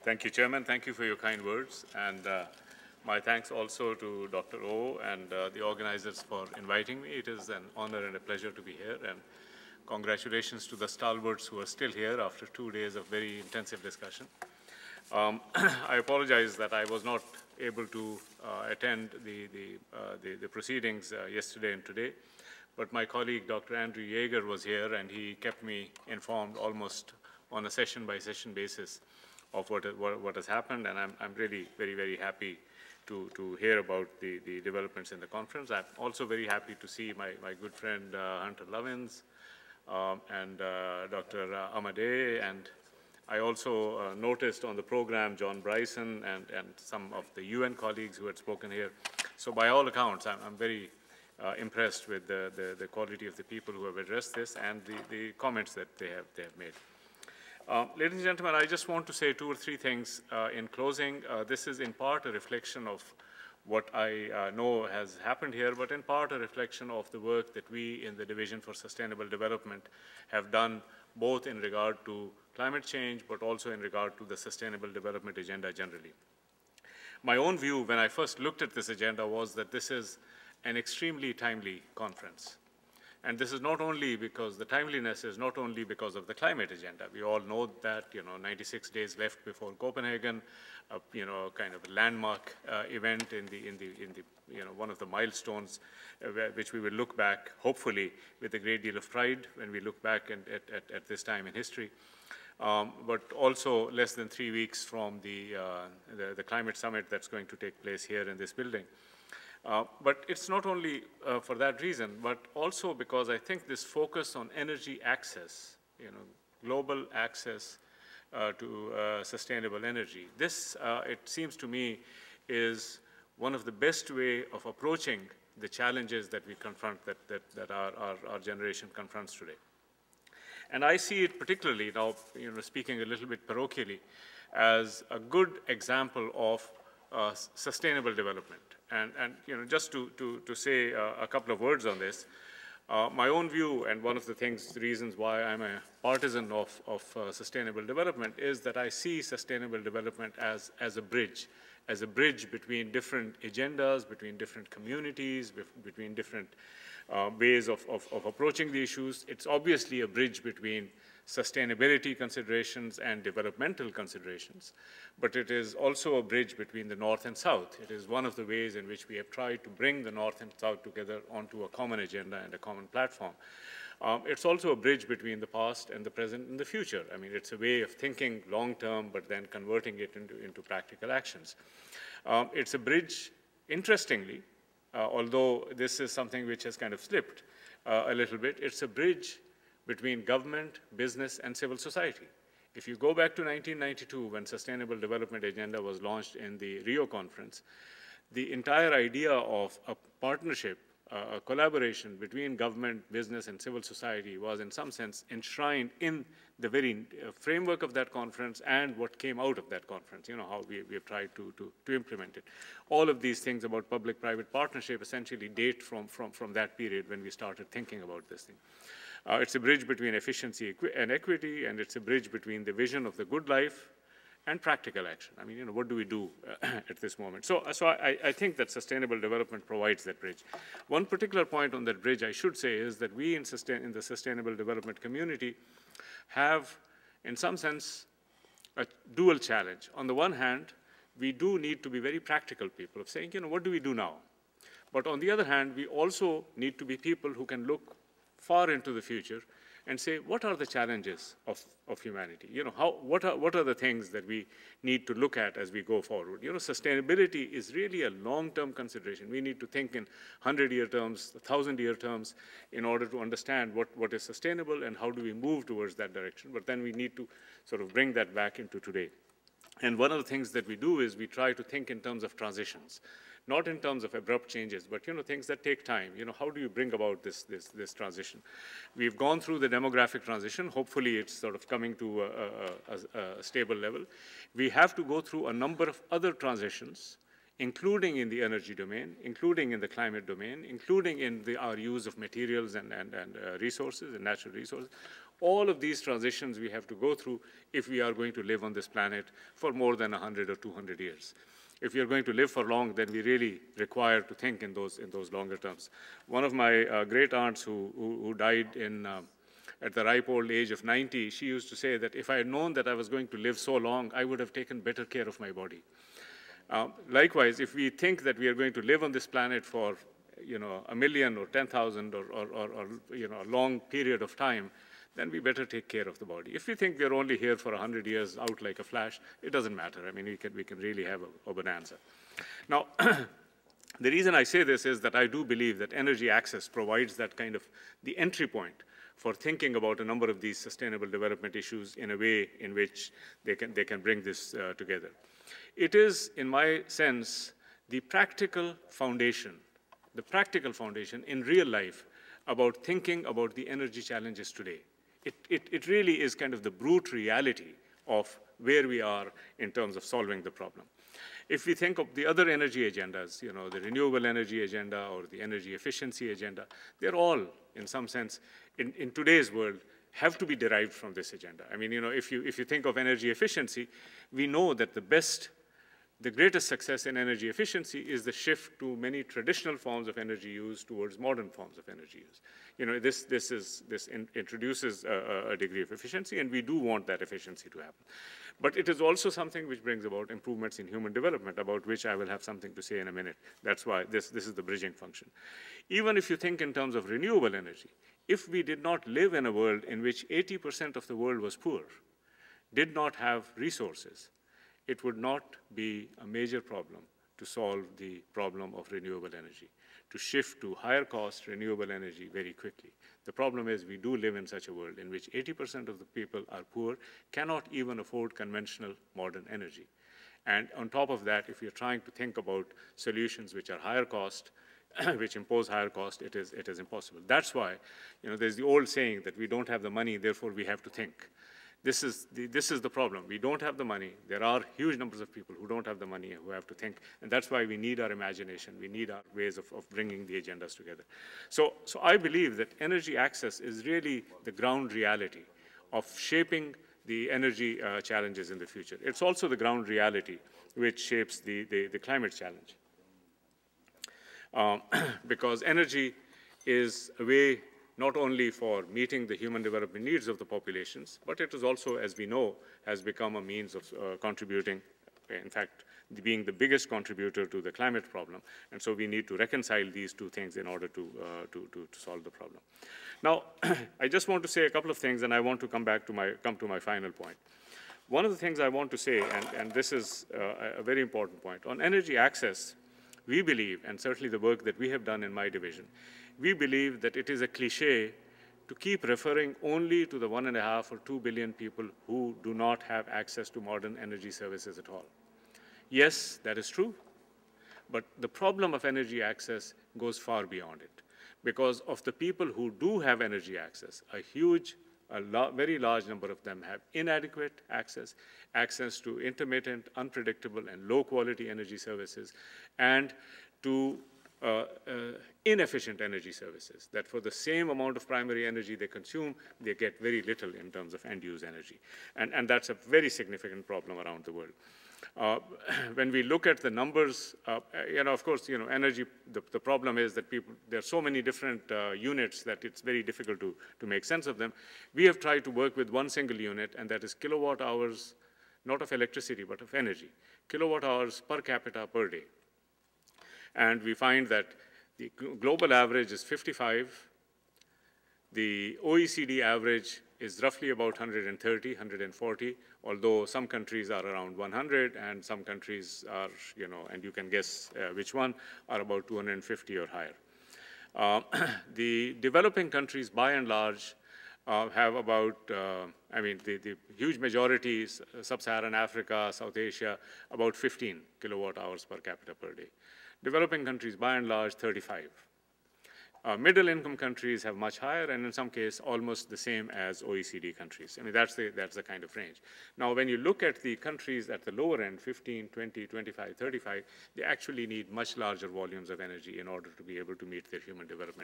Thank you, Chairman. Thank you for your kind words. And my thanks also to Dr. O and the organizers for inviting me. It is an honor and a pleasure to be here. And congratulations to the stalwarts who are still here after 2 days of very intensive discussion. I apologize that I was not able to attend the proceedings yesterday and today. But my colleague, Dr. Andrew Yeager, was here, and he kept me informed almost on a session-by-session basis of what has happened, and I'm really very happy to hear about the developments in the conference. I'm also very happy to see my good friend Hunter Lovins and Dr. Amadei, and I also noticed on the program John Bryson and some of the UN colleagues who had spoken here. So by all accounts, I'm very impressed with the quality of the people who have addressed this and the comments that they have made. Ladies and gentlemen, I just want to say 2 or 3 things in closing. This is in part a reflection of what I know has happened here, but in part a reflection of the work that we in the Division for Sustainable Development have done, both in regard to climate change, but also in regard to the Sustainable Development Agenda generally. My own view when I first looked at this agenda was that this is an extremely timely conference. And this is not only because the timeliness is not only because of the climate agenda. We all know that, 96 days left before Copenhagen, kind of a landmark event in the one of the milestones which we will look back, hopefully, with a great deal of pride when we look back at this time in history. But also less than 3 weeks from the climate summit that's going to take place here in this building. But it's not only for that reason, but also because I think this focus on energy access, global access to sustainable energy, this, it seems to me, is one of the best way of approaching the challenges that we confront, that our generation confronts today. And I see it particularly now, speaking a little bit parochially, as a good example of sustainable development. And just to say a couple of words on this, my own view, and one of the reasons why I'm a partisan of sustainable development, is that I see sustainable development as a bridge between different agendas, between different communities, between different ways of approaching the issues. It's obviously a bridge between sustainability considerations and developmental considerations, but it is also a bridge between the North and South. It is one of the ways in which we have tried to bring the North and South together onto a common agenda and a common platform. It's also a bridge between the past and the present and the future. I mean, it's a way of thinking long-term, but then converting it into practical actions. It's a bridge, interestingly, although this is something which has kind of slipped a little bit, it's a bridge between government, business, and civil society. If you go back to 1992, when Sustainable Development Agenda was launched in the Rio Conference, the entire idea of a partnership, a collaboration between government, business, and civil society was in some sense enshrined in the very framework of that conference and what came out of that conference, how we have tried to implement it. All of these things about public-private partnership essentially date from that period when we started thinking about this thing. It's a bridge between efficiency and equity, and it's a bridge between the vision of the good life and practical action. I mean, what do we do at this moment? So I think that sustainable development provides that bridge. One particular point on that bridge, I should say, is that we in the sustainable development community have, in some sense, a dual challenge. On the one hand, we do need to be very practical people of saying, what do we do now? But on the other hand, we also need to be people who can look far into the future and say, what are the challenges of humanity? What are the things that we need to look at as we go forward? Sustainability is really a long-term consideration. We need to think in 100-year terms, 1,000-year terms, in order to understand what is sustainable and how do we move towards that direction. But then we need to sort of bring that back into today. And one of the things that we do is we try to think in terms of transitions. Not in terms of abrupt changes, but things that take time. How do you bring about this transition? We've gone through the demographic transition. Hopefully, it's sort of coming to a stable level. We have to go through a number of other transitions, including in the energy domain, including in the climate domain, including in our use of materials and resources and natural resources. All of these transitions we have to go through if we are going to live on this planet for more than 100 or 200 years. If we are going to live for long, then we really require to think in those longer terms. One of my great aunts who died at the ripe old age of 90, she used to say that if I had known that I was going to live so long, I would have taken better care of my body. Likewise, if we think that we are going to live on this planet for 1 million or 10,000 or a long period of time, then we better take care of the body. If we think we're only here for 100 years out like a flash, it doesn't matter. I mean, we can really have a bonanza. Now, the reason I say this is that I do believe that energy access provides that kind of the entry point for thinking about a number of these sustainable development issues in a way in which they can bring this together. It is, in my sense, the practical foundation in real life about thinking about the energy challenges today. It really is kind of the brute reality of where we are in terms of solving the problem. If we think of the other energy agendas, the renewable energy agenda or the energy efficiency agenda, they're all, in some sense, in today's world, have to be derived from this agenda. I mean, if you think of energy efficiency, we know that the greatest success in energy efficiency is the shift to many traditional forms of energy use towards modern forms of energy use. This introduces a degree of efficiency, and we do want that efficiency to happen. But it is also something which brings about improvements in human development, about which I will have something to say in a minute. That's why this is the bridging function. Even if you think in terms of renewable energy, if we did not live in a world in which 80% of the world was poor, did not have resources, it would not be a major problem to solve the problem of renewable energy, to shift to higher cost renewable energy very quickly. The problem is we do live in such a world in which 80% of the people are poor, cannot even afford conventional modern energy. And on top of that, if you're trying to think about solutions which are higher cost, which impose higher cost, it is impossible. That's why, there's the old saying that we don't have the money, therefore we have to think. This is the problem. We don't have the money. There are huge numbers of people who don't have the money and who have to think. And that's why we need our imagination. We need our ways of bringing the agendas together. So I believe that energy access is really the ground reality of shaping the energy challenges in the future. It's also the ground reality which shapes the climate challenge. Because energy is a way not only for meeting the human development needs of the populations, but it is also, as we know, has become a means of contributing, in fact, being the biggest contributor to the climate problem. And so we need to reconcile these two things in order to solve the problem. Now, I just want to say a couple of things, and I want to come to my final point. One of the things I want to say, and this is a very important point, on energy access, we believe, and certainly the work that we have done in my division, we believe that it is a cliche to keep referring only to the 1.5 or 2 billion people who do not have access to modern energy services at all. Yes, that is true, but the problem of energy access goes far beyond it. Because of the people who do have energy access, very large number of them have inadequate access to intermittent, unpredictable, and low-quality energy services, and to inefficient energy services, that for the same amount of primary energy they consume, they get very little in terms of end-use energy. And that's a very significant problem around the world. When we look at the numbers, of course, energy, the problem is that there are so many different units that it's very difficult to make sense of them. We have tried to work with one single unit, and that is kilowatt hours, not of electricity, but of energy, kilowatt hours per capita per day. And we find that the global average is 55. The OECD average is roughly about 130, 140, although some countries are around 100, and some countries are, and you can guess which one, are about 250 or higher. The developing countries, by and large, have about, the huge majorities, sub-Saharan Africa, South Asia, about 15 kilowatt hours per capita per day. Developing countries, by and large, 35. Middle-income countries have much higher, and in some cases, almost the same as OECD countries. I mean, that's the kind of range. Now, when you look at the countries at the lower end, 15, 20, 25, 35, they actually need much larger volumes of energy in order to be able to meet their human development